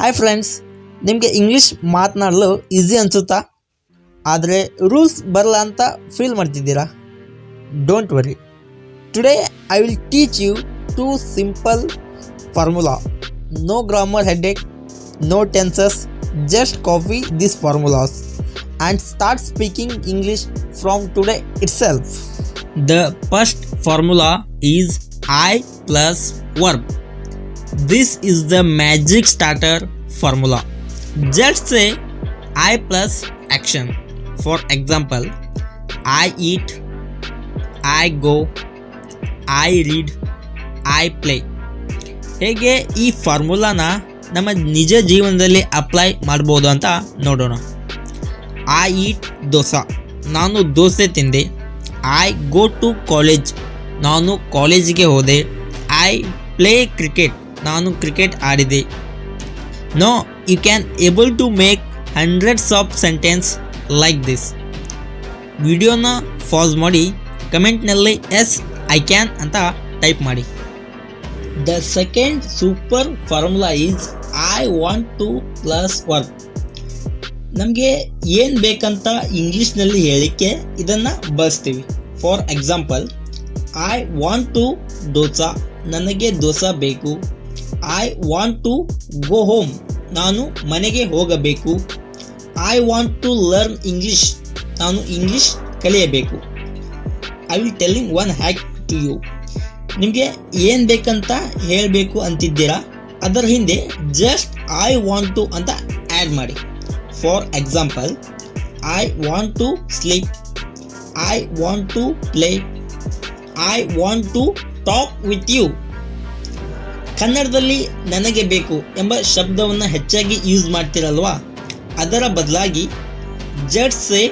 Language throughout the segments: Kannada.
ಹಾಯ್ ಫ್ರೆಂಡ್ಸ್, ನಿಮಗೆ ಇಂಗ್ಲೀಷ್ ಮಾತನಾಡಲು ಈಸಿ ಅನಿಸುತ್ತಾ? ಆದರೆ ರೂಲ್ಸ್ ಬರಲ್ಲ ಅಂತ ಫೀಲ್ ಮಾಡ್ತಿದ್ದೀರಾ? Don't worry, today I will teach you 2 simple formula. No grammar headache, no tenses, just copy these formulas and start speaking English from today itself. The first formula is I plus verb. This is the magic starter formula. Just say I plus action. For example, I eat, I go, I read, I play. ಹೇಗೆ ಈ ಫಾರ್ಮುಲಾನ ನಮ್ಮ ನಿಜ ಜೀವನದಲ್ಲಿ ಅಪ್ಲೈ ಮಾಡ್ಬೋದು ಅಂತ ನೋಡೋಣ. ಐ ಈಟ್ ದೋಸೆ, ನಾನು ದೋಸೆ ತಿಂದೆ. ಐ ಗೋ ಟು ಕಾಲೇಜ್, ನಾನು ಕಾಲೇಜಿಗೆ ಹೋದೆ. ಐ ಪ್ಲೇ ಕ್ರಿಕೆಟ್, ನಾನು ಕ್ರಿಕೆಟ್ ಆಡಿದೆ. No, you can able to make hundreds of sentence like this. ವಿಡಿಯೋನ ಪಾಸ್ ಮಾಡಿ ಕಮೆಂಟ್ನಲ್ಲಿ ಎಸ್ ಐ ಕ್ಯಾನ್ ಅಂತ ಟೈಪ್ ಮಾಡಿ. The second super formula is I want to plus verb. ನಮಗೆ ಏನು ಬೇಕಂತ ಇಂಗ್ಲೀಷ್ನಲ್ಲಿ ಹೇಳಿಕೆ ಇದನ್ನು ಬಳಸ್ತೀವಿ. For example, I want to dosa, ನನಗೆ ದೋಸೆ ಬೇಕು. I want to go home, ನಾನು ಮನೆಗೆ ಹೋಗಬೇಕು. I want to learn English, ನಾನು ಇಂಗ್ಲೀಷ್ ಕಲಿಯಬೇಕು. I will telling one hack to you. ನಿಮಗೆ ಏನು ಬೇಕಂತ ಹೇಳಬೇಕು ಅಂತಿದ್ದೀರಾ, ಅದರ ಹಿಂದೆ ಜಸ್ಟ್ ಐ ವಾಂಟ್ ಟು ಅಂತ ಆ್ಯಡ್ ಮಾಡಿ. For example, I want to sleep, I want to play, I want to talk with you. ಕನ್ನಡದಲ್ಲಿ ನನಗೆ ಬೇಕು ಎಂಬ ಶಬ್ದವನ್ನು ಹೆಚ್ಚಾಗಿ ಯೂಸ್ ಮಾಡ್ತಿರಲ್ವಾ, ಅದರ ಬದಲಾಗಿ just say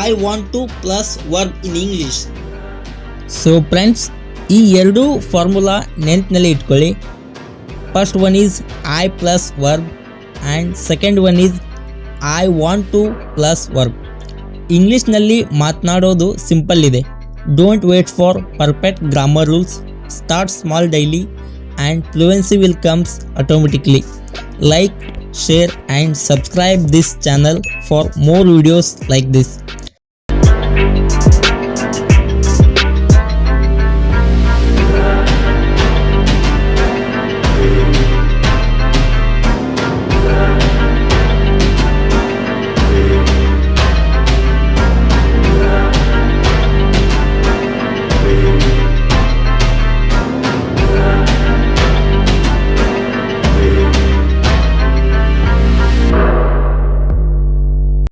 I want to plus verb in English. So friends, ಈ ಎರಡೂ ಫಾರ್ಮುಲಾ ನೆನ್ಪಿನಲ್ಲಿ ಇಟ್ಕೊಳ್ಳಿ. First one is I plus verb and second one is I want to plus verb. ಇಂಗ್ಲೀಷ್ನಲ್ಲಿ ಮಾತನಾಡೋದು ಸಿಂಪಲ್ ಇದೆ. Don't wait for perfect grammar rules. Start small daily and fluency will comes automatically. Like, share and subscribe this channel for more videos like this.